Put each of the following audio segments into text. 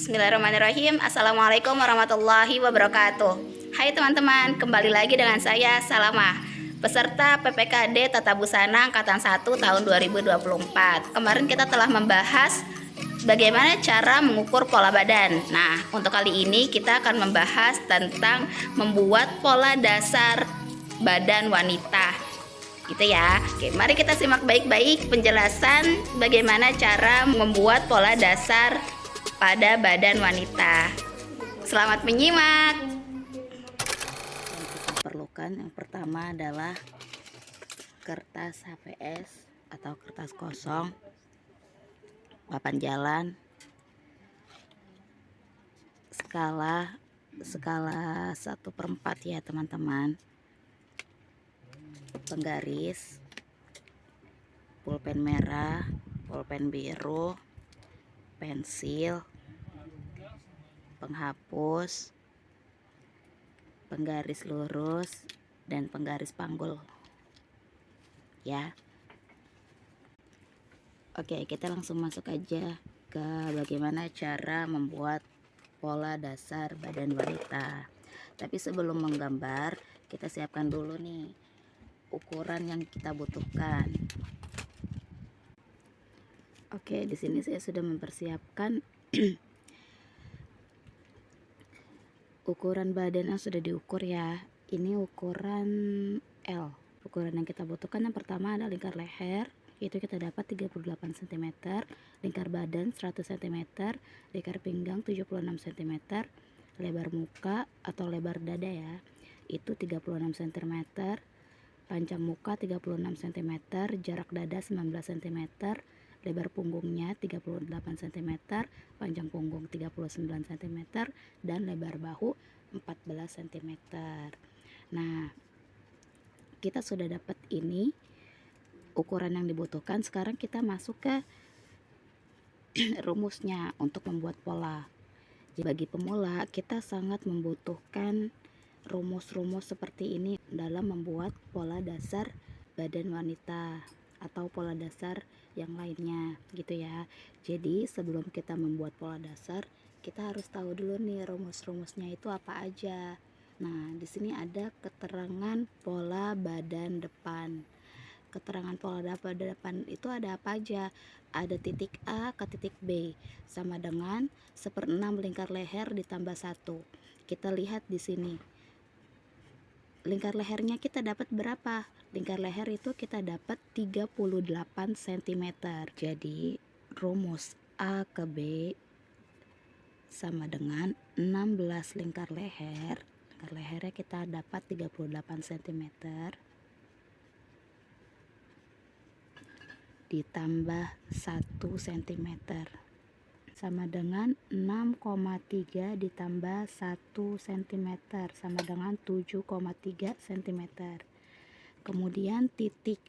Bismillahirrahmanirrahim. Assalamualaikum warahmatullahi wabarakatuh. Hai teman-teman, kembali lagi dengan saya Salamah, peserta PPKD Tata Busana Angkatan 1 tahun 2024. Kemarin kita telah membahas bagaimana cara mengukur pola badan. Nah, untuk kali ini kita akan membahas tentang membuat pola dasar badan wanita. Gitu ya. Oke, mari kita simak baik-baik penjelasan bagaimana cara membuat pola dasar pada badan wanita. Selamat menyimak. Yang kita perlukan yang pertama adalah kertas HVS atau kertas kosong, papan jalan, skala 1/4 ya teman-teman, penggaris, pulpen merah, pulpen biru, pensil, penghapus, penggaris lurus, dan penggaris panggul ya. Oke, kita langsung masuk aja ke bagaimana cara membuat pola dasar badan wanita. Tapi sebelum menggambar, kita siapkan dulu nih ukuran yang kita butuhkan. Oke, di sini saya sudah mempersiapkan ukuran badan yang sudah diukur ya. Ini ukuran L. Ukuran yang kita butuhkan yang pertama adalah lingkar leher, itu kita dapat 38 cm, lingkar badan 100 cm, lingkar pinggang 76 cm, lebar muka atau lebar dada ya, itu 36 cm, panjang muka 36 cm, jarak dada 19 cm, lebar punggungnya 38 cm, panjang punggung 39 cm, dan lebar bahu 14 cm. Nah, kita sudah dapat ini ukuran yang dibutuhkan. Sekarang kita masuk ke rumusnya untuk membuat pola. Jadi bagi pemula kita sangat membutuhkan rumus-rumus seperti ini dalam membuat pola dasar badan wanita atau pola dasar yang lainnya gitu ya. Jadi sebelum kita membuat pola dasar, kita harus tahu dulu nih rumus-rumusnya itu apa aja. Nah, di sini ada keterangan pola badan depan. Keterangan pola badan depan itu ada apa aja? Ada titik A ke titik B sama dengan 1/6 lingkar leher ditambah 1. Kita lihat di sini. Lingkar lehernya kita dapat berapa? Lingkar leher itu kita dapat 38 cm. Jadi rumus A ke B sama dengan 16 lingkar leher. Lingkar lehernya kita dapat 38 cm ditambah 1 cm sama dengan 6,3 ditambah 1 cm sama dengan 7,3 cm. Kemudian titik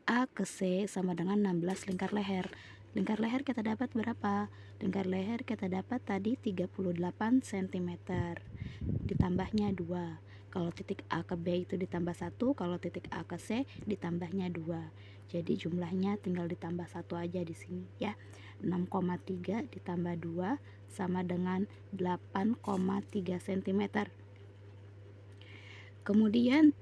A ke C sama dengan 16 lingkar leher. Lingkar leher kita dapat berapa? Lingkar leher kita dapat tadi 38 cm ditambahnya 2. Kalau titik A ke B itu ditambah 1, kalau titik A ke C ditambahnya 2. Jadi jumlahnya tinggal ditambah 1 aja di sini ya. 6,3 ditambah 2 sama dengan 8,3 cm. Kemudian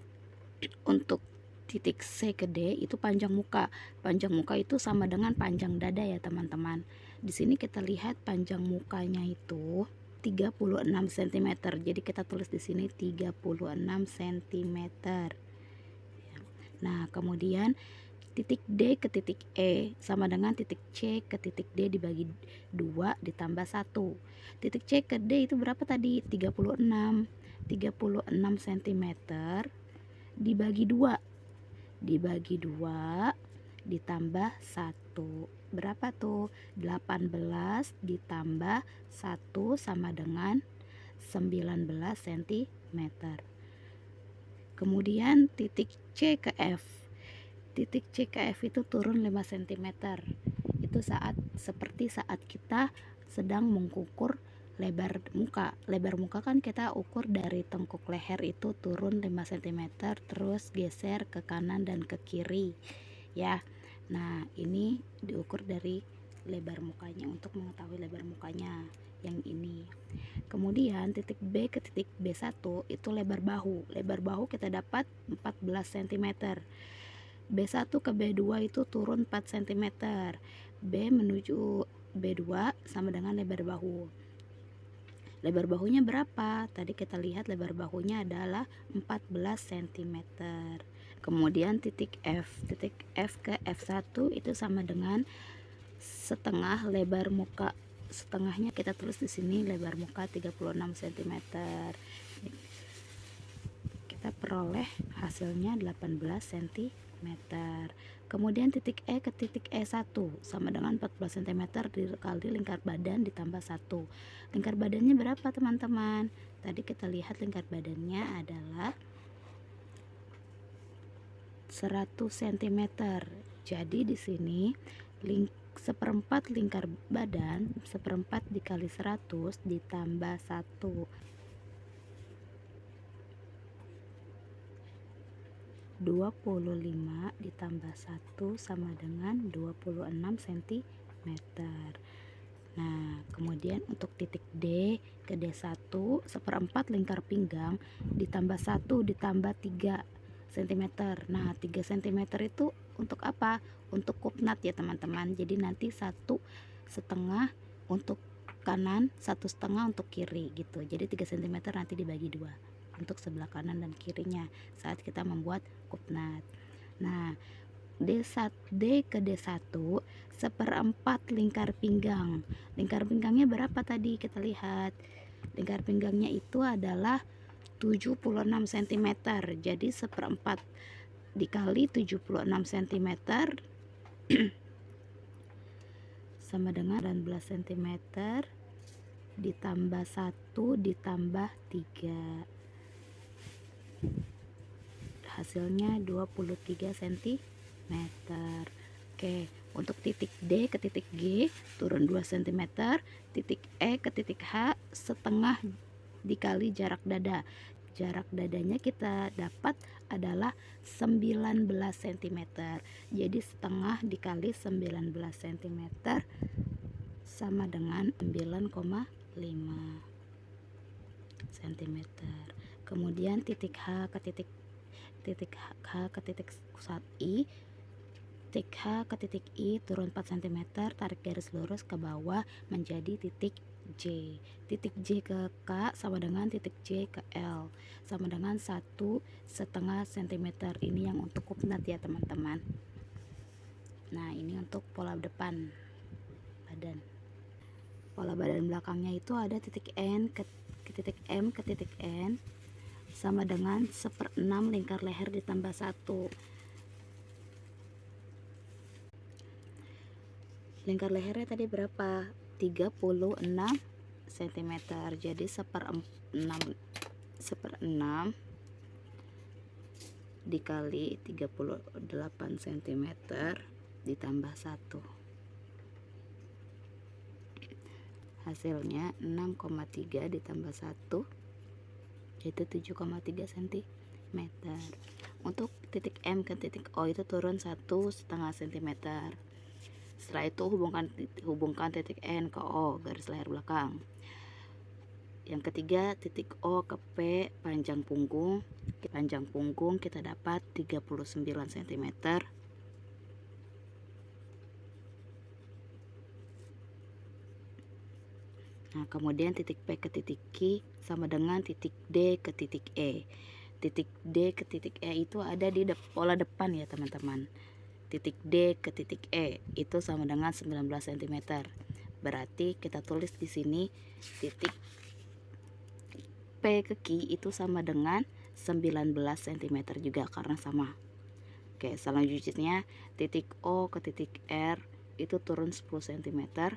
untuk titik C ke D itu panjang muka. Panjang muka itu sama dengan panjang dada ya teman-teman. Di sini kita lihat panjang mukanya itu 36 cm. Jadi kita tulis di sini 36 cm. Nah, kemudian titik D ke titik E sama dengan titik C ke titik D dibagi 2 ditambah 1. Titik C ke D itu berapa tadi? 36 cm dibagi 2 ditambah 1. Berapa tuh? 18 ditambah 1 sama dengan 19 cm. Kemudian titik C ke F. Titik C ke F itu turun 5 cm. Itu seperti saat kita sedang mengukur lebar muka. Lebar muka kan kita ukur dari tengkuk leher itu turun 5 cm, terus geser ke kanan dan ke kiri ya. Nah, ini diukur dari lebar mukanya, untuk mengetahui lebar mukanya yang ini. Kemudian titik B ke titik B1 itu lebar bahu. Lebar bahu kita dapat 14 cm. B1 ke B2 itu turun 4 cm. B menuju B2 sama dengan lebar bahu. Lebar bahunya berapa? Tadi kita lihat lebar bahunya adalah 14 cm. Kemudian titik F ke F1 itu sama dengan setengah lebar muka. Setengahnya kita tulis di sini lebar muka 36 cm. Kita peroleh hasilnya 18 cm. Kemudian titik E ke titik E1 sama dengan 14 cm dikali lingkar badan ditambah 1. Lingkar badannya berapa teman-teman? Tadi kita lihat lingkar badannya adalah 100 cm. Jadi di sini seperempat lingkar badan, seperempat dikali 100 ditambah 1. 25 ditambah 1 sama dengan 26 cm. Nah, kemudian untuk titik D ke D1 seperempat lingkar pinggang ditambah 1 ditambah 3 cm. Nah, 3 cm itu untuk apa? Untuk kupnat ya teman-teman. Jadi nanti 1,5 untuk kanan, 1,5 untuk kiri gitu. Jadi 3 cm nanti dibagi 2 untuk sebelah kanan dan kirinya saat kita membuat kupnat. Nah, D ke D1 seperempat lingkar pinggang. Lingkar pinggangnya berapa tadi? Kita lihat. Lingkar pinggangnya itu adalah 76 cm. Jadi seperempat dikali 76 cm sama dengan 19 cm ditambah 1 ditambah 3. Hasilnya 23 cm. Oke, untuk titik D ke titik G turun 2 cm, titik E ke titik H setengah dikali jarak dada. Jarak dadanya kita dapat adalah 19 cm. Jadi setengah dikali 19 cm sama dengan 9,5 cm. Kemudian titik H ke titik H ke titik I, titik H ke titik I turun 4 cm, tarik garis lurus ke bawah menjadi titik J. Titik J ke K sama dengan titik J ke L sama dengan 1,5 cm. Ini yang untuk kupnat ya teman-teman. Nah, ini untuk pola depan badan. Pola badan belakangnya itu ada titik N ke titik M ke titik N sama dengan 1/6 lingkar leher ditambah 1. Lingkar lehernya tadi berapa? 36 cm. Jadi 1/6 dikali 38 cm ditambah 1. Hasilnya 6,3 ditambah 1 yaitu 7,3 cm. Untuk titik M ke titik O itu turun 1,5 cm. Setelah itu hubungkan titik N ke O, garis leher belakang. Yang ketiga, titik O ke P, panjang punggung. Panjang punggung kita dapat 39 cm. Nah, kemudian titik P ke titik Q sama dengan titik D ke titik E. Titik D ke titik E itu ada di pola depan ya teman-teman. Titik D ke titik E itu sama dengan 19 cm. Berarti kita tulis di sini titik P ke Q itu sama dengan 19 cm juga karena sama. Oke, selanjutnya titik O ke titik R itu turun 10 cm.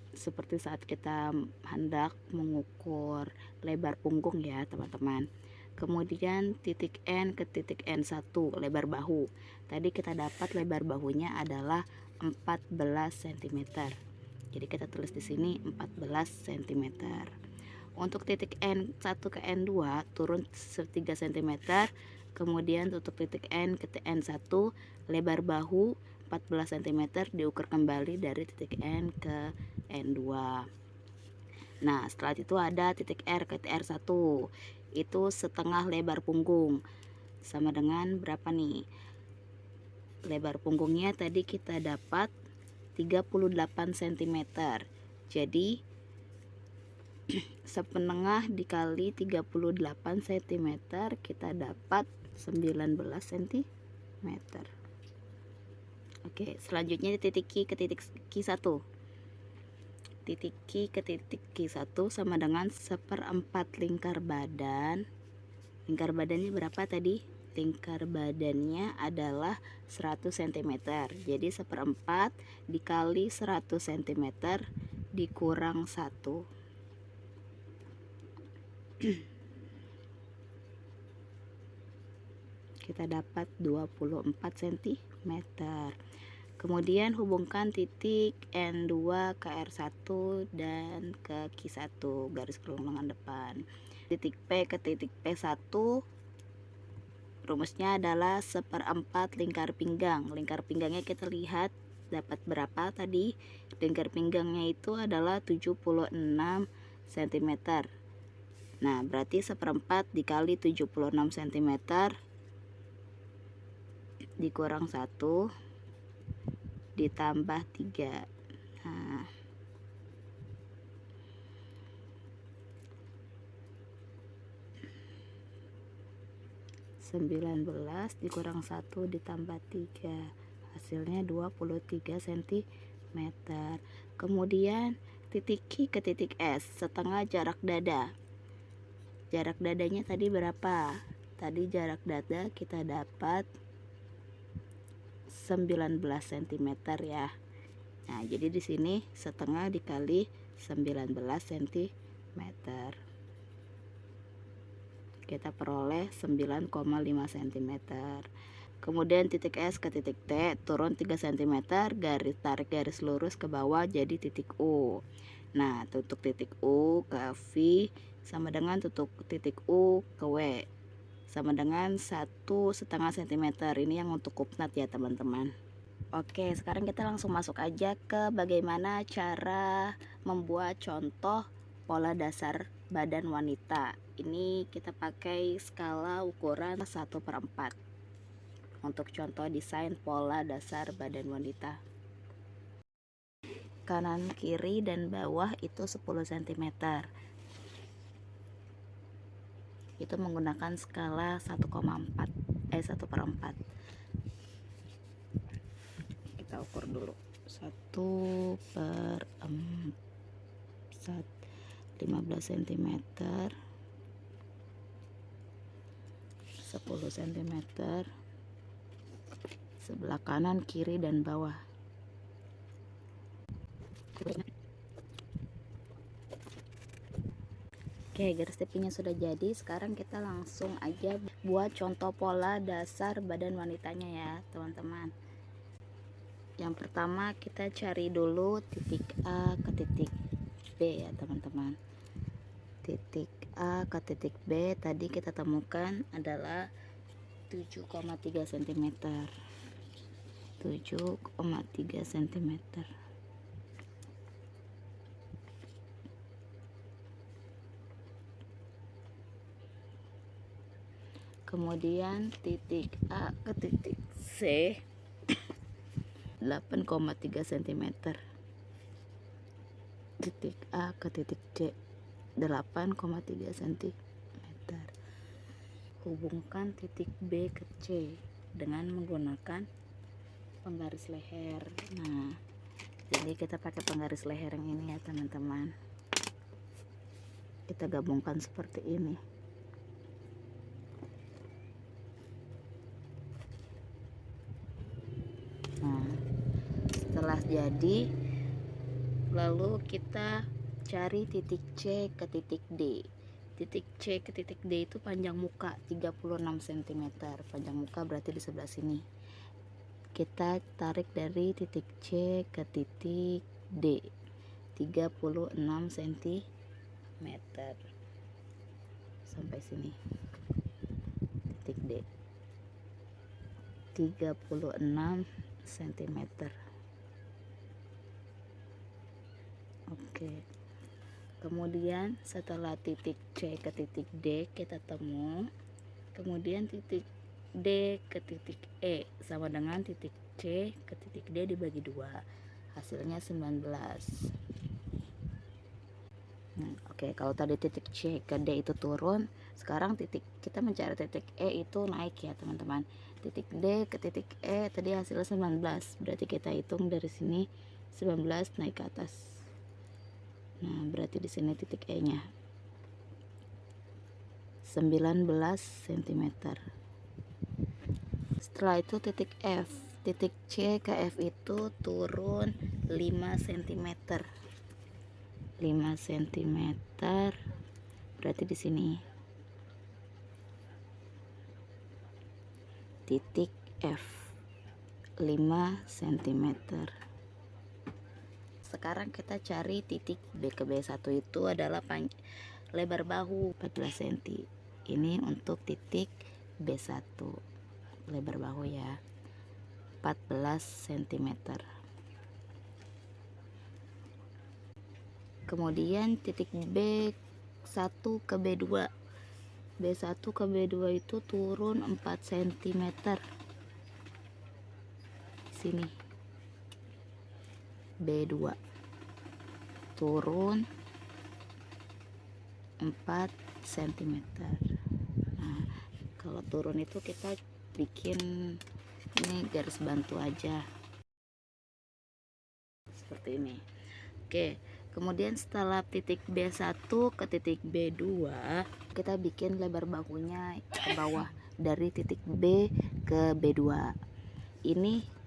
Seperti saat kita hendak mengukur lebar punggung ya teman-teman. Kemudian titik N ke titik N1, lebar bahu. Tadi kita dapat lebar bahunya adalah 14 cm. Jadi kita tulis di sini 14 cm. Untuk titik N1 ke N2 turun 3 cm. Kemudian untuk titik N ke N1 lebar bahu 14 cm diukur kembali dari titik N ke N2. Nah, setelah itu ada titik R ke R1, itu setengah lebar punggung, sama dengan berapa nih? Lebar punggungnya tadi kita dapat 38 cm, jadi sepenengah dikali 38 cm kita dapat 19 cm. Oke, selanjutnya titik Q ke titik Q1. Titik Q ke titik Q1 sama dengan 1/4 lingkar badan. Lingkar badannya berapa tadi? Lingkar badannya adalah 100 cm. Jadi 1/4 dikali 100 cm dikurang 1. Kita dapat 24 cm. Kemudian hubungkan titik N2 ke R1 dan ke Q1, garis kerongkongan depan. Titik P ke titik P1, rumusnya adalah 1/4 lingkar pinggang. Lingkar pinggangnya kita lihat dapat berapa tadi? Lingkar pinggangnya itu adalah 76 cm. Nah, berarti 1/4 dikali 76 cm dikurang 1 ditambah 3. Nah, 19 dikurang 1 ditambah 3, hasilnya 23 cm. Kemudian titik Q ke titik S, setengah jarak dada. Jarak dadanya tadi berapa? Tadi jarak dada kita dapat 19 cm ya. Nah, jadi di sini setengah dikali 19 cm. Kita peroleh 9,5 cm. Kemudian titik S ke titik T, turun 3 cm, tarik garis lurus ke bawah jadi titik U. Nah, tutuk titik U ke V sama dengan tutuk titik U ke W, sama dengan 1,5 cm. Ini yang untuk kupnat ya teman-teman. Oke, sekarang kita langsung masuk aja ke bagaimana cara membuat contoh pola dasar badan wanita. Ini kita pakai skala ukuran 1/4 untuk contoh desain pola dasar badan wanita. Kanan, kiri, dan bawah itu 10 cm. Itu menggunakan skala 1/4. Kita ukur dulu 1/4, 15 cm, 10 cm, sebelah kanan, kiri, dan bawah. Oke, garis tepinya sudah jadi. Sekarang kita langsung aja buat contoh pola dasar badan wanitanya ya teman-teman. Yang pertama kita cari dulu titik A ke titik B ya teman-teman. Titik A ke titik B tadi kita temukan adalah 7,3 cm. 7,3 cm. Kemudian titik A ke titik C 8,3 cm. Titik A ke titik D 8,3 cm. Hubungkan titik B ke C dengan menggunakan penggaris leher. Nah, jadi kita pakai penggaris leher yang ini ya teman-teman. Kita gabungkan seperti ini. Nah, setelah jadi, lalu kita cari titik C ke titik D. Titik C ke titik D itu panjang muka 36 cm. Panjang muka berarti di sebelah sini. Kita tarik dari titik C ke titik D 36 cm sampai sini. Titik D 36 cm. Oke. Kemudian setelah titik C ke titik D kita temu, kemudian titik D ke titik E sama dengan titik C ke titik D dibagi 2, hasilnya 19. Oke, kalau tadi titik C ke D itu turun, sekarang kita mencari titik E itu naik ya teman-teman. Titik D ke titik E tadi hasilnya 19, berarti kita hitung dari sini 19 naik ke atas. Nah, berarti di sini titik E-nya 19 cm. Setelah itu titik F, titik C ke F itu turun 5 cm. 5 cm berarti di sini titik F 5 cm. Sekarang kita cari titik B ke B1 itu adalah lebar bahu 14 cm. Ini untuk titik B1, lebar bahu ya 14 cm. Kemudian titik B1 ke B2, B1 ke B2 itu turun 4 cm. Sini B2 turun 4 cm. Nah, kalau turun itu kita bikin ini garis bantu aja seperti ini. Oke, kemudian setelah titik B1 ke titik B2 kita bikin lebar bahunya ke bawah dari titik B ke B2. Ini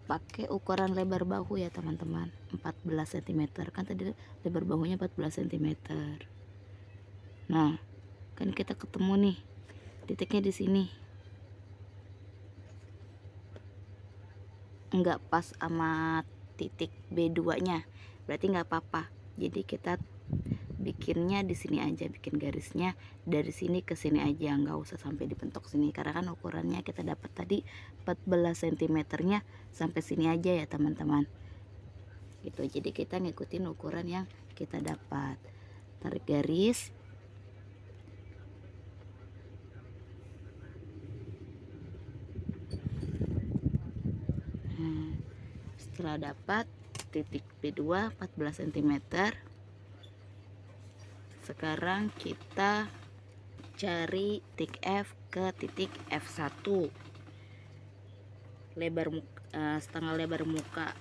pakai ukuran lebar bahu ya teman-teman, 14 cm kan tadi lebar bahunya 14 cm. Nah, kan kita ketemu nih titiknya di sini, enggak pas sama titik B2 nya, berarti nggak apa-apa. Jadi kita bikinnya di sini aja, bikin garisnya dari sini ke sini aja, nggak usah sampai dipentok sini, karena kan ukurannya kita dapat tadi 14 cm nya sampai sini aja ya teman-teman gitu. Jadi kita ngikutin ukuran yang kita dapat, tarik garis. Nah, setelah dapat titik B2 14 cm, sekarang kita cari titik F ke titik F1, lebar setengah lebar muka.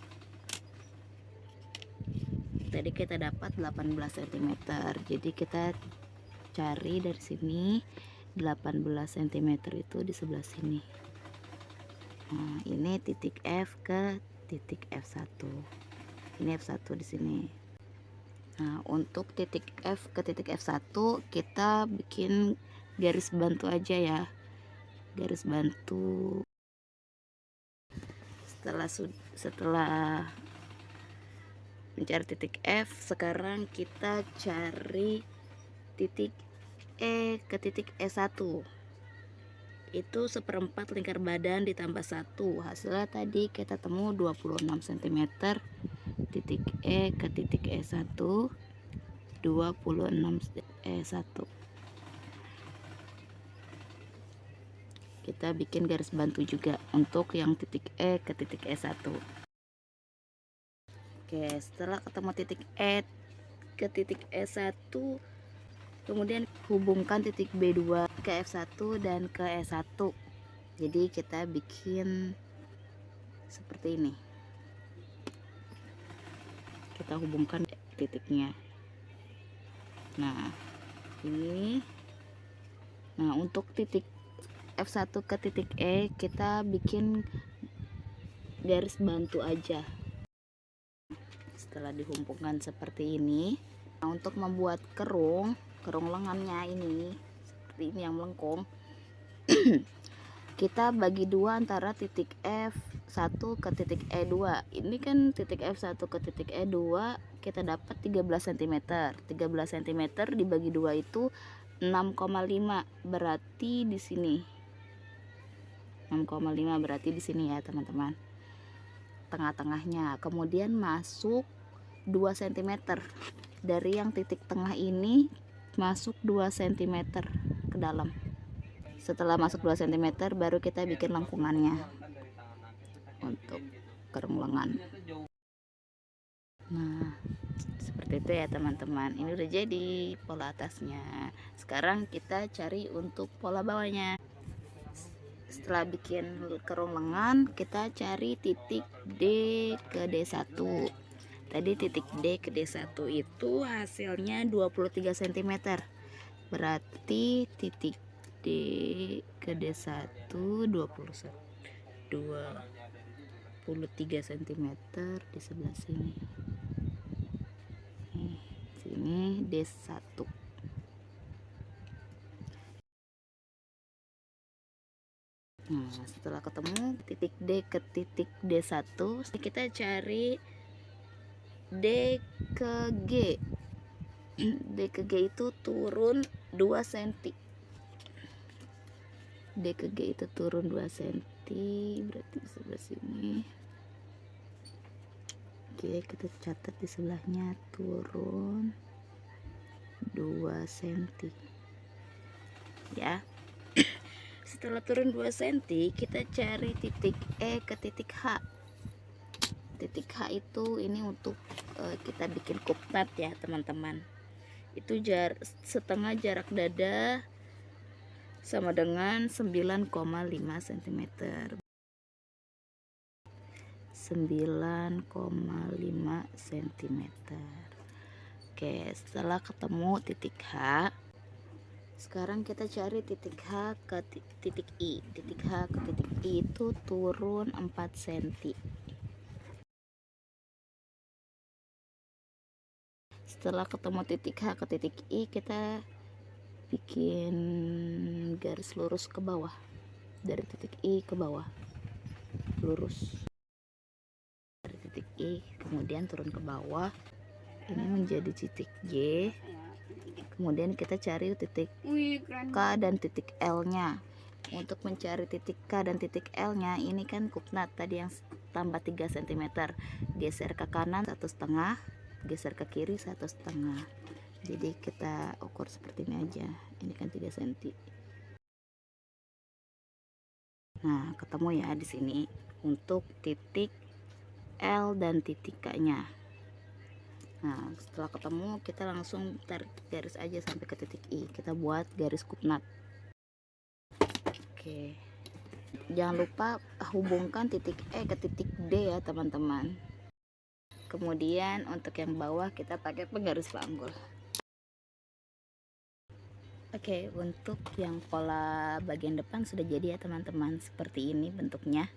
Tadi kita dapat 18 cm, jadi kita cari dari sini 18 cm itu di sebelah sini. Nah, ini titik F ke titik F1, ini F1 di sini. Nah, untuk titik F ke titik F1 kita bikin garis bantu aja ya, garis bantu. Setelah mencari titik F, sekarang kita cari titik E ke titik E1, itu seperempat lingkar badan ditambah 1, hasilnya tadi kita temu 26 cm. Titik E ke titik E1 26 E1. Kita bikin garis bantu juga untuk yang titik E ke titik E1. Oke, setelah ketemu titik E ke titik E1, kemudian hubungkan titik B2 ke F1 dan ke E1. Jadi kita bikin seperti ini, kita hubungkan titiknya. Nah, ini. Nah, untuk titik F1 ke titik E kita bikin garis bantu aja. Setelah dihubungkan seperti ini, nah, untuk membuat kerung lengannya ini seperti ini yang melengkung, kita bagi dua antara titik F1 ke titik E2. Ini kan titik F1 ke titik E2 kita dapat 13 cm. 13 cm dibagi dua itu 6,5, berarti di sini 6,5 berarti di sini ya teman-teman. tengah-tengahnya, kemudian masuk 2 cm dari yang titik tengah ini, masuk 2 cm ke dalam. Setelah masuk 2 cm baru kita bikin lengkungannya untuk kerung lengan. Nah, seperti itu ya teman-teman. Ini udah jadi pola atasnya. Sekarang kita cari untuk pola bawahnya. Setelah bikin kerung lengan, kita cari titik D ke D1. Tadi titik D ke D1 itu hasilnya 23 cm. Berarti titik D ke D1 23 cm di sebelah sini. Nih, sini D1. Nah, setelah ketemu titik D ke titik D1, kita cari D ke G. D ke G itu turun 2 cm. D ke G itu turun 2 cm, berarti di sebelah sini. Oke, kita catat di sebelahnya turun 2 cm. Ya. Setelah turun 2 cm, kita cari titik E ke titik H. Titik H itu ini untuk kita bikin kupnat ya teman-teman. Itu setengah jarak dada sama dengan 9,5 cm. 9,5 cm. Oke, setelah ketemu titik H, sekarang kita cari titik H ke titik I. Titik H ke titik I itu turun 4 cm. Setelah ketemu titik H ke titik I, kita bikin garis lurus ke bawah. Dari titik I ke bawah, lurus. Dari titik I, kemudian turun ke bawah. Ini menjadi titik J. Kemudian kita cari titik K dan titik L nya. Untuk mencari titik K dan titik L nya, ini kan kupnat tadi yang tambah 3 cm. Geser ke kanan 1,5, geser ke kiri 1,5. Jadi kita ukur seperti ini aja. Ini kan 3 cm. Nah, ketemu ya di sini untuk titik L dan titik K nya. Nah, setelah ketemu kita langsung tarik garis aja sampai ke titik I. Kita buat garis kupnat. Oke. Jangan lupa hubungkan titik E ke titik D ya teman-teman. Kemudian untuk yang bawah kita pakai penggaris panggul. Oke, untuk yang pola bagian depan sudah jadi ya teman-teman. Seperti ini bentuknya.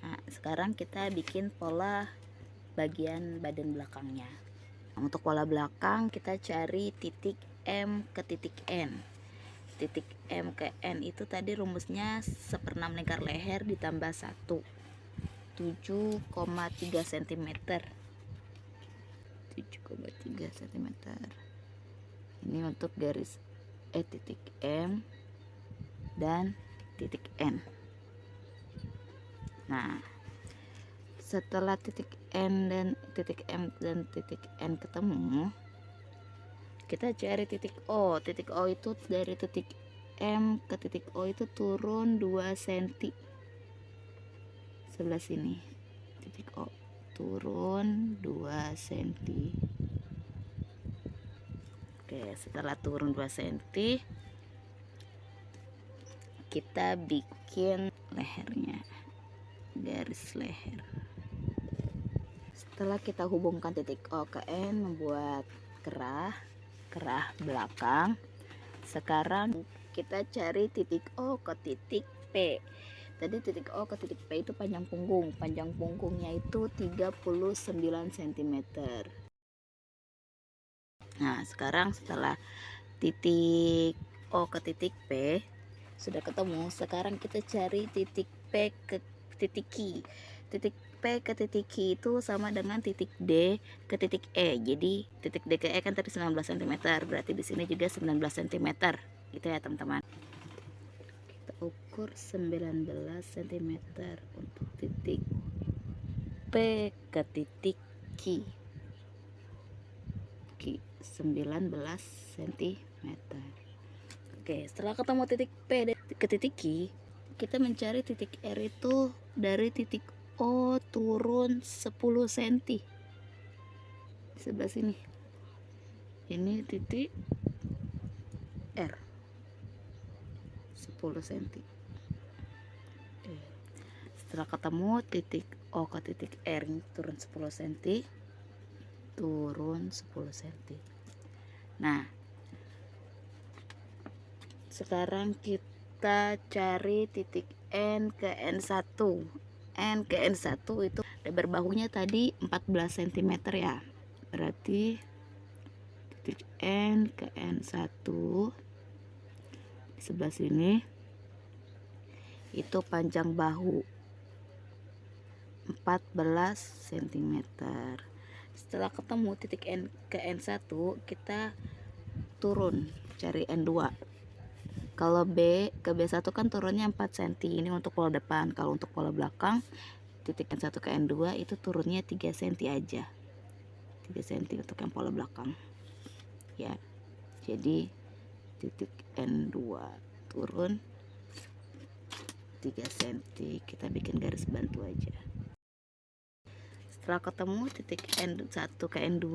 Nah, sekarang kita bikin pola bagian badan belakangnya. Untuk pola belakang kita cari titik M ke titik N. Titik M ke N itu tadi rumusnya 1/6 lingkar leher ditambah 1, 7,3 cm. 7,3 cm. Ini untuk garis titik M dan titik N. Nah, setelah titik N dan titik M dan titik N ketemu, kita cari titik O. Titik O itu dari titik M ke titik O itu turun 2 cm. Sebelah sini titik O turun 2 cm. Oke, setelah turun 2 cm, kita bikin lehernya, garis leher. Setelah kita hubungkan titik O ke N, membuat kerah belakang. Sekarang kita cari titik O ke titik P. Tadi titik O ke titik P itu panjang punggung. Panjang punggungnya itu 39 cm. Nah, sekarang setelah titik O ke titik P sudah ketemu, sekarang kita cari titik P ke titik Q. Titik P ke titik Q itu sama dengan titik D ke titik E. Jadi titik D ke E kan tadi 19 cm, berarti di sini juga 19 cm. Gitu ya teman-teman. Kita ukur 19 cm untuk titik P ke titik Q 19 cm. Oke, setelah ketemu titik P ke titik Q, kita mencari titik R itu dari titik O turun 10 cm di sebelah sini. Ini titik R 10 cm. Oke. Setelah ketemu titik O ke titik R ini turun 10 cm, turun 10 cm. Nah, sekarang kita cari titik N ke N1. N ke N1 itu lebar bahunya tadi 14 cm ya. Berarti titik N ke N1 di sebelah sini itu panjang bahu 14 cm. Setelah ketemu titik N ke N1, kita turun cari N2. Kalau B ke B1 kan turunnya 4 cm, ini untuk pola depan. Kalau untuk pola belakang, titik N1 ke N2 itu turunnya 3 cm aja. 3 cm untuk yang pola belakang. Ya. Jadi titik N2 turun 3 cm. Kita bikin garis bantu aja. Setelah ketemu titik N1 ke N2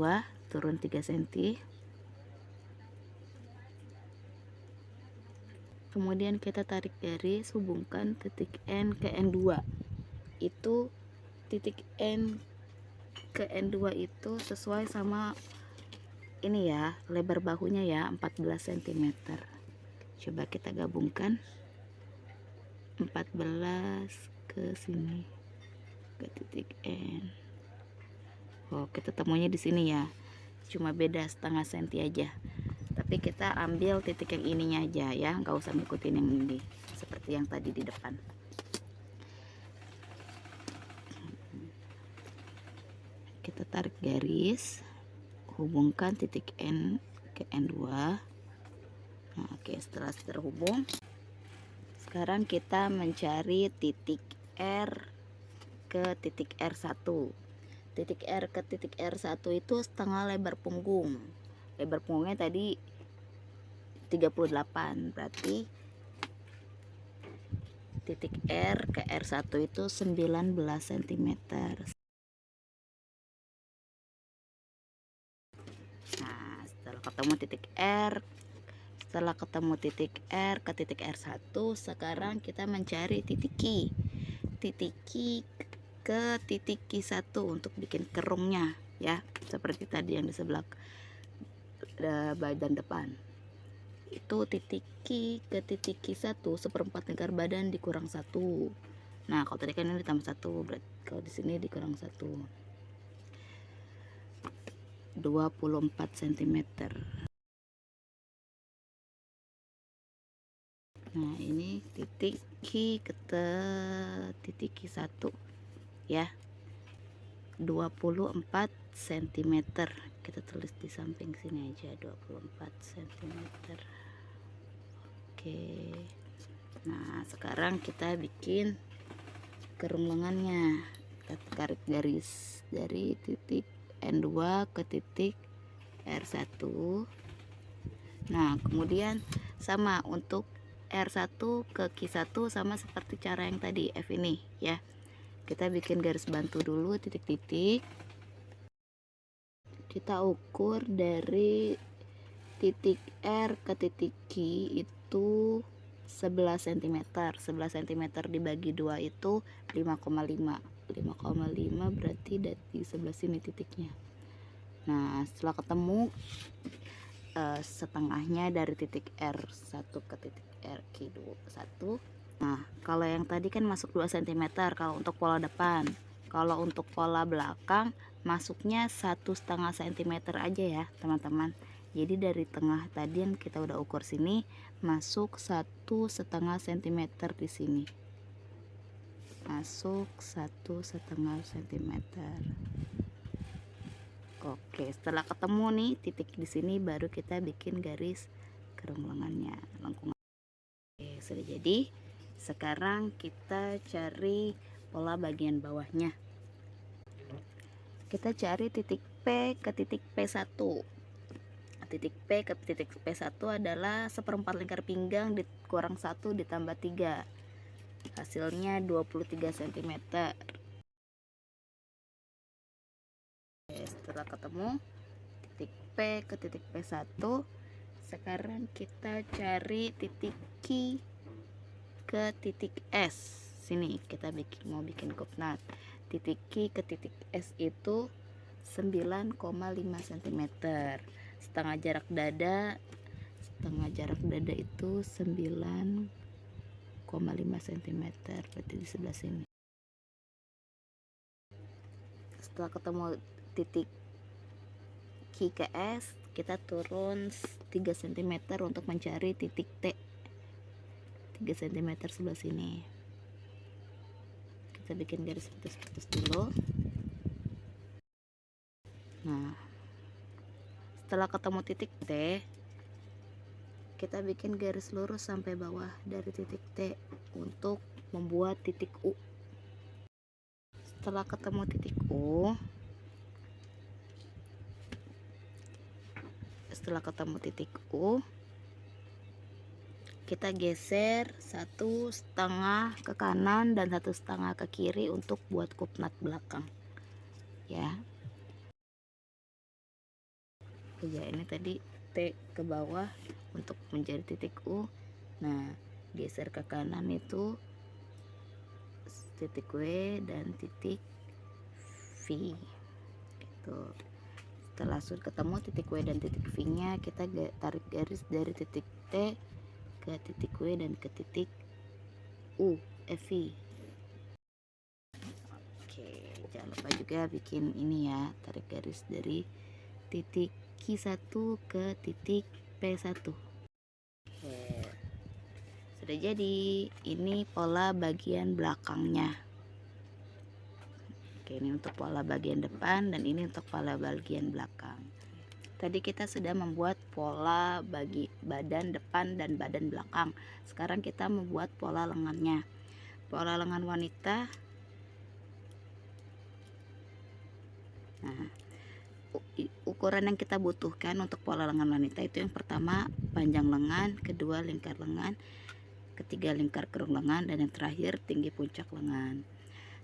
turun 3 cm. Kemudian kita tarik garis, hubungkan titik N ke N2. Itu titik N ke N2 itu sesuai sama ini ya, lebar bahunya ya, 14 cm. Coba kita gabungkan 14 ke sini ke titik N. Oh, kita temunya di sini ya. Cuma beda setengah senti aja. Tapi kita ambil titik yang ininya aja ya, nggak usah ngikutin yang ini seperti yang tadi di depan. Kita tarik garis, hubungkan titik N ke N2. Nah, oke, setelah terhubung, sekarang kita mencari titik R ke titik R1. Titik R ke titik R1 itu setengah lebar punggung. Lebar punggungnya tadi 38, berarti titik R ke R1 itu 19 cm. Nah, setelah ketemu titik R ke titik R1, sekarang kita mencari titik Q. Titik Q ke titik Q1 untuk bikin kerungnya ya, seperti tadi yang di sebelah badan depan. Itu titik Q ke titik Q1 seperempat lingkar badan dikurang 1. Nah, kalau tadi kan ini ditambah 1, berarti kalau di sini dikurang 1. 24 cm. Nah, ini titik Q ke titik Q1 ya. 24 cm. Kita tulis di samping sini aja, 24 cm. Oke. Nah, sekarang kita bikin kerung lengannya. Kita tarik garis dari titik N2 ke titik R1. Nah, kemudian sama untuk R1 ke Q1 sama seperti cara yang tadi F ini ya. Kita bikin garis bantu dulu titik-titik. Kita ukur dari titik R ke titik Q itu 11 cm. 11 cm dibagi 2 itu 5,5. 5,5 berarti dari sebelah sini titiknya. Nah, setelah ketemu setengahnya dari titik R1 ke titik RQ1. Nah, kalau yang tadi kan masuk 2 cm kalau untuk pola depan. Kalau untuk pola belakang masuknya 1,5 cm aja ya teman-teman. Jadi dari tengah tadi yang kita udah ukur sini masuk 1,5 cm di sini. Masuk 1,5 cm. Oke, setelah ketemu nih titik di sini baru kita bikin garis kerung lengannya, lengkungan. Oke, sudah jadi. Sekarang kita cari pola bagian bawahnya. kita cari titik P ke titik P1. Titik P ke titik P1 adalah seperempat lingkar pinggang dikurang 1 ditambah 3, hasilnya 23 cm. Setelah ketemu titik P ke titik P1, sekarang kita cari titik Q ke titik S. Sini kita mau bikin koordinat. Titik Q ke titik S itu 9,5 cm. Setengah jarak dada itu 9,5 cm, berarti di sebelah sini. Setelah ketemu titik Q ke S, kita turun 3 cm untuk mencari titik T. 3 cm sebelah sini. Kita bikin garis putus-putus dulu. Nah, setelah ketemu titik T, kita bikin garis lurus sampai bawah dari titik T untuk membuat titik U. Setelah ketemu titik U, kita geser 1,5 ke kanan dan 1,5 ke kiri untuk buat koordinat belakang ya. Ya, ini tadi T ke bawah untuk menjadi titik U. Nah, geser ke kanan itu titik W dan titik V gitu. Setelah sudah ketemu titik W dan titik V nya, kita tarik garis dari titik T ke titik W dan ke titik U, V. Oke, jangan lupa juga bikin ini ya, tarik garis dari titik Q1 ke titik P1. Oke, sudah jadi. Ini pola bagian belakangnya. Oke, ini untuk pola bagian depan dan ini untuk pola bagian belakang. Tadi kita sudah membuat pola bagi badan depan dan badan belakang. Sekarang kita membuat pola lengannya. Pola lengan wanita. Nah, ukuran yang kita butuhkan untuk pola lengan wanita itu yang pertama panjang lengan, kedua lingkar lengan, ketiga lingkar kerung lengan, dan yang terakhir tinggi puncak lengan.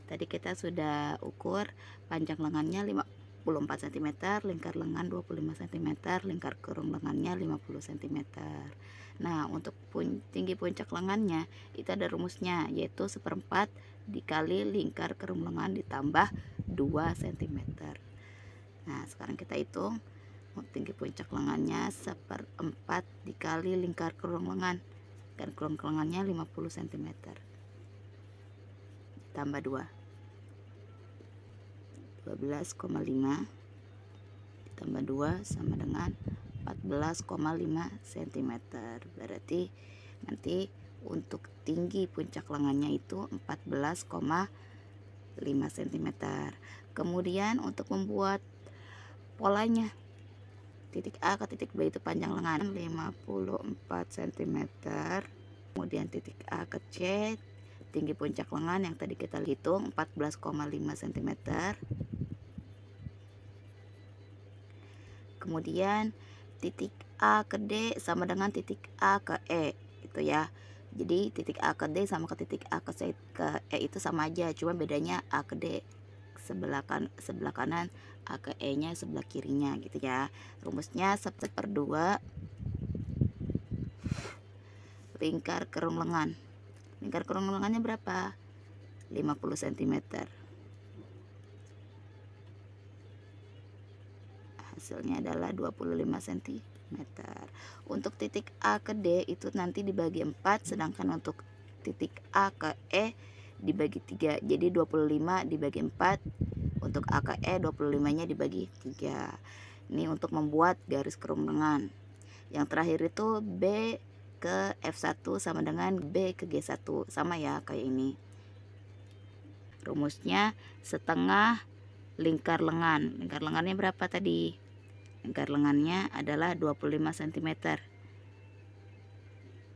Tadi kita sudah ukur panjang lengannya 54 cm, lingkar lengan 25 cm, lingkar kerung lengannya 50 cm. Nah, untuk tinggi puncak lengannya itu ada rumusnya, yaitu 1/4 dikali lingkar kerung lengan ditambah 2 cm. Nah, sekarang kita hitung tinggi puncak lengannya 1/4 dikali lingkar kerung lengan, dan kerung lengannya 50 cm tambah 2, 12,5 ditambah 2 sama dengan 14,5 cm. Berarti nanti untuk tinggi puncak lengannya itu 14,5 cm. Kemudian untuk membuat polanya, titik A ke titik B itu panjang lengan 54 cm. Kemudian titik A ke C, tinggi puncak lengan yang tadi kita hitung 14,5 cm. Kemudian titik A ke D sama dengan titik A ke E itu ya. Jadi titik A ke D sama ke titik A ke C ke E itu sama aja, cuma bedanya A ke D sebelah kanan, A ke E nya sebelah kirinya gitu ya. Rumusnya 1/2 lingkar kerung lengan. Lingkar kerung lengannya berapa? 50 cm. Hasilnya adalah 25 cm. Untuk titik A ke D itu nanti dibagi 4, sedangkan untuk titik A ke E dibagi 3. Jadi 25 dibagi 4, untuk A ke E 25 nya dibagi 3. Ini untuk membuat garis kerung lengan. Yang terakhir itu B ke F1 sama dengan B ke G1, sama ya kayak ini. Rumusnya setengah lingkar lengan. Lingkar lengannya berapa tadi? Lingkar lengannya adalah 25 cm.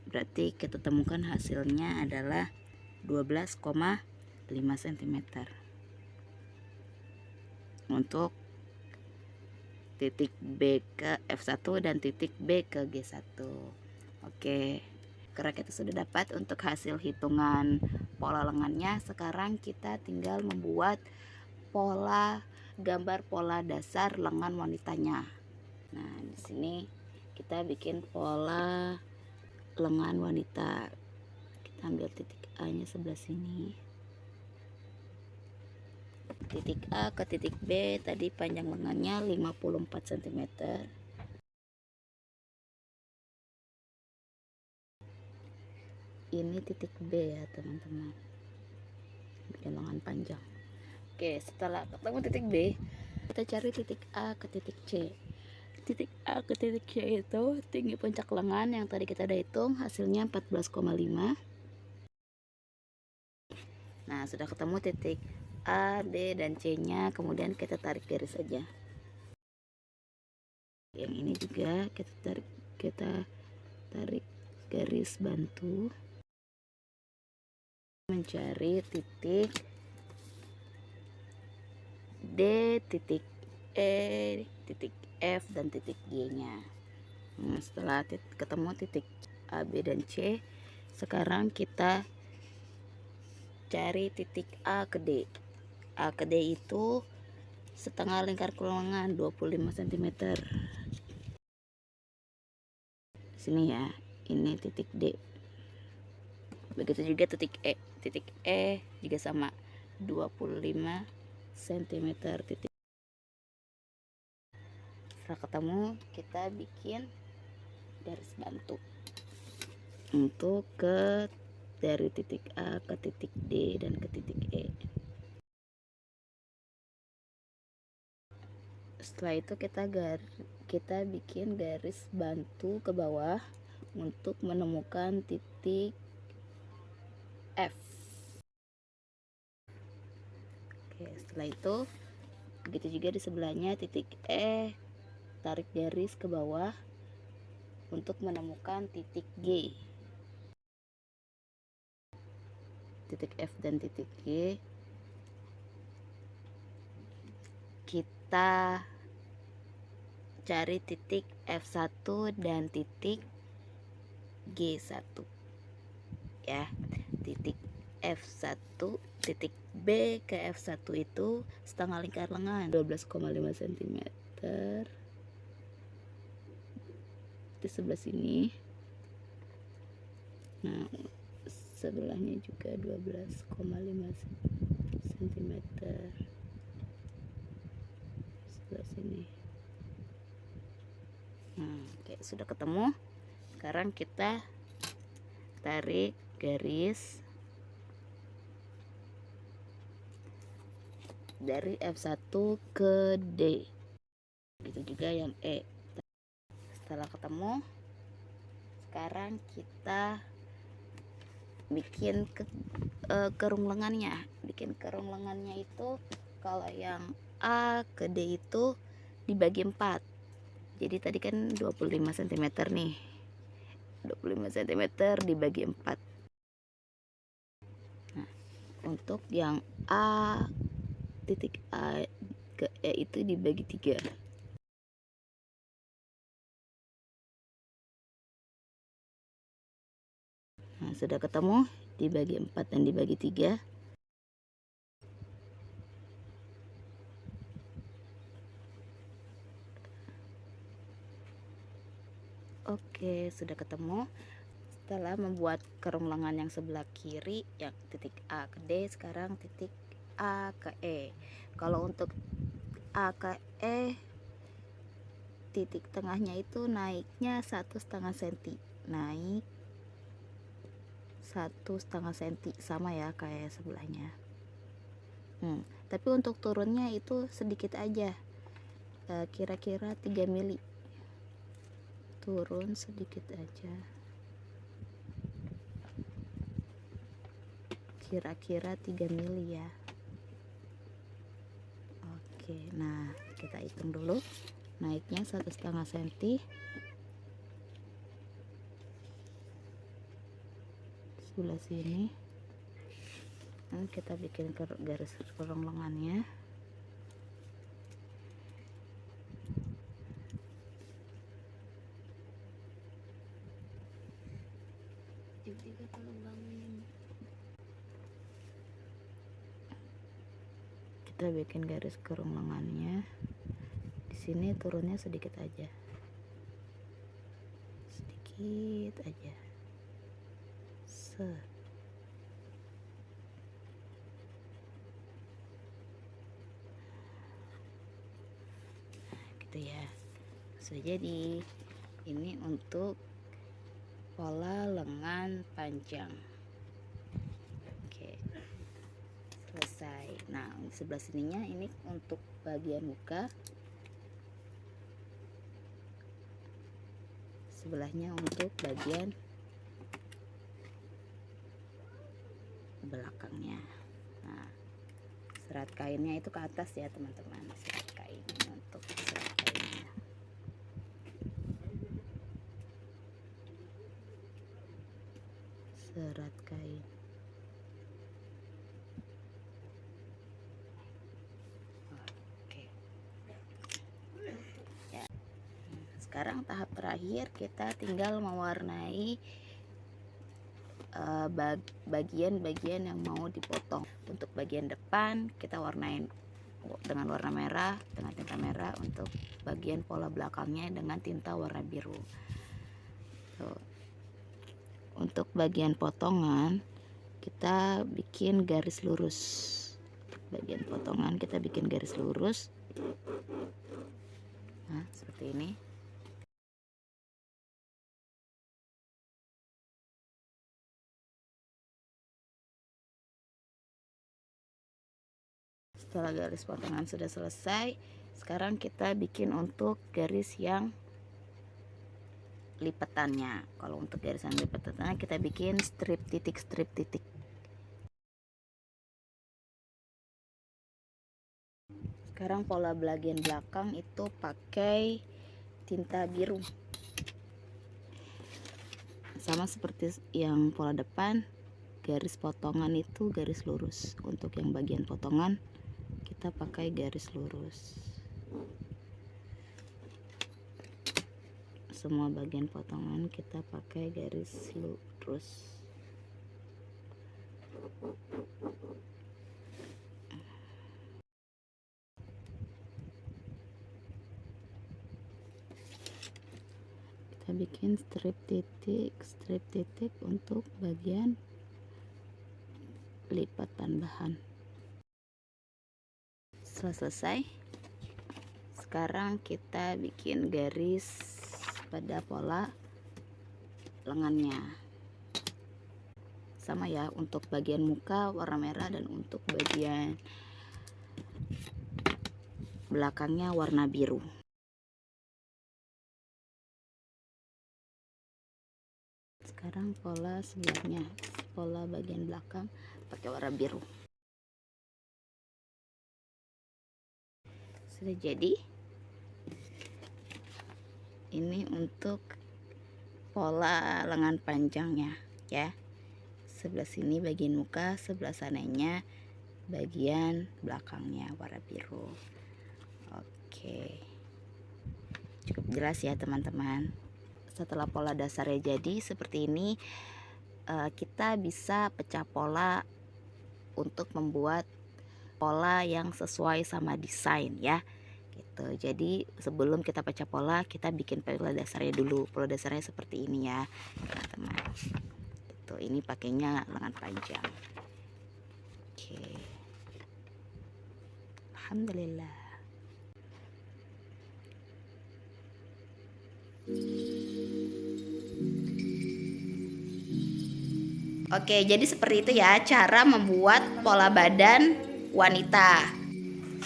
Berarti kita temukan hasilnya adalah 12,5 cm. untuk titik B ke F1 dan titik B ke G1. Oke, karena kita sudah dapat untuk hasil hitungan pola lengannya, sekarang kita tinggal membuat gambar pola dasar lengan wanitanya. Nah, di sini kita bikin pola lengan wanita. Kita ambil titik A nya sebelah sini, titik A ke titik B. Tadi panjang lengannya 54 cm. Ini titik B ya teman-teman, bikin lengan panjang. Oke, setelah ketemu titik B, kita cari titik A ke titik C. Titik A ke titik C itu tinggi puncak lengan yang tadi kita udah hitung, hasilnya 14,5. Nah, sudah ketemu titik A, D, dan C nya, kemudian kita tarik garis saja. Yang ini juga kita tarik garis bantu, mencari titik D, titik E, titik F, dan titik G nya. Nah, setelah ketemu titik A, B, dan C, sekarang kita cari titik A ke D. A ke D itu setengah lingkar lengan 25 cm. Sini ya, ini titik D. Begitu juga titik E. Titik E juga sama 25 cm. Setelah ketemu, kita bikin garis bantu untuk dari titik A ke titik D dan ke titik E. Setelah itu kita bikin garis bantu ke bawah untuk menemukan titik F. Oke, setelah itu begitu juga di sebelahnya titik E, tarik garis ke bawah untuk menemukan titik G. Titik F dan titik G kita cari titik F1 dan titik G1 ya. Titik F1, titik B ke F1 itu setengah lingkar lengan 12,5 cm di sebelah sini. Nah, sebelahnya juga 12,5 cm sebelah sini. Nah, oke, sudah ketemu. Sekarang kita tarik garis dari F1 ke D. Begitu juga yang E. Setelah ketemu, sekarang kita bikin kerung lengannya. Bikin kerung lengannya itu kalau yang A ke D itu dibagi 4. Jadi tadi kan 25 cm nih. 25 cm dibagi 4. Nah, untuk yang A, titik A ke E itu dibagi 3. Nah, sudah ketemu, dibagi 4 dan dibagi 3. Oke, sudah ketemu. Setelah membuat kerung lengan yang sebelah kiri, yang titik A ke D, sekarang titik A ke E. Kalau untuk A ke E, titik tengahnya itu naiknya 1,5 cm. Naik 1,5 cm, sama ya kayak sebelahnya. Tapi untuk turunnya itu sedikit aja, kira-kira 3 mili. Turun sedikit aja, kira-kira 3 mili ya. Oke, nah kita hitung dulu. Naiknya 1,5 cm. Sebelah sini. Nah, kita bikin garis kerong lengannya. Tiga tolong bangunin. Kita bikin garis kerung lengannya. Di sini turunnya sedikit aja. Sedikit aja. Gitu ya. Sudah jadi. Ini untuk pola lengan panjang. Oke, selesai. Nah, sebelah sininya ini untuk bagian muka, sebelahnya untuk bagian belakangnya. Nah, serat kainnya itu ke atas ya teman-teman. Serat kain untuk serat kainnya. Serat kain. Oke. Ya. Sekarang tahap terakhir kita tinggal mewarnai bagian-bagian yang mau dipotong. Untuk bagian depan kita warnain dengan warna merah, dengan tinta merah. Untuk bagian pola belakangnya dengan tinta warna biru. Tuh. Untuk bagian potongan kita bikin garis lurus. Bagian potongan kita bikin garis lurus. Nah, seperti ini. Setelah garis potongan sudah selesai, sekarang kita bikin untuk garis yang lipatannya. Kalau untuk garisan lipatannya kita bikin strip titik. Sekarang pola bagian belakang itu pakai tinta biru. Sama seperti yang pola depan, garis potongan itu garis lurus. Untuk yang bagian potongan kita pakai garis lurus. Semua bagian potongan kita pakai garis lurus. Kita bikin strip titik untuk bagian lipat tambahan. Setelah selesai, sekarang kita bikin garis pada pola lengannya. Sama ya, untuk bagian muka warna merah dan untuk bagian belakangnya warna biru. Sekarang pola sebelahnya, pola bagian belakang pakai warna biru. Sudah jadi. Ini untuk pola lengan panjangnya ya. Sebelah sini bagian muka, sebelah sananya bagian belakangnya warna biru. Oke, cukup jelas ya teman-teman. Setelah pola dasarnya jadi seperti ini, kita bisa pecah pola untuk membuat pola yang sesuai sama desain ya. Gitu. Jadi sebelum kita pecah pola, kita bikin pola dasarnya dulu. Pola dasarnya seperti ini ya teman-teman. Gitu. Ini pakainya lengan panjang. Oke. Alhamdulillah. Oke, jadi seperti itu ya cara membuat pola badan wanita.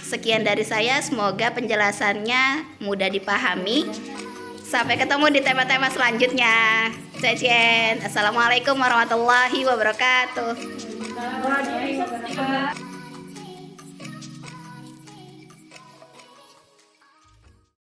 Sekian dari saya, semoga penjelasannya mudah dipahami. Sampai ketemu di tema-tema selanjutnya. Assalamualaikum warahmatullahi wabarakatuh.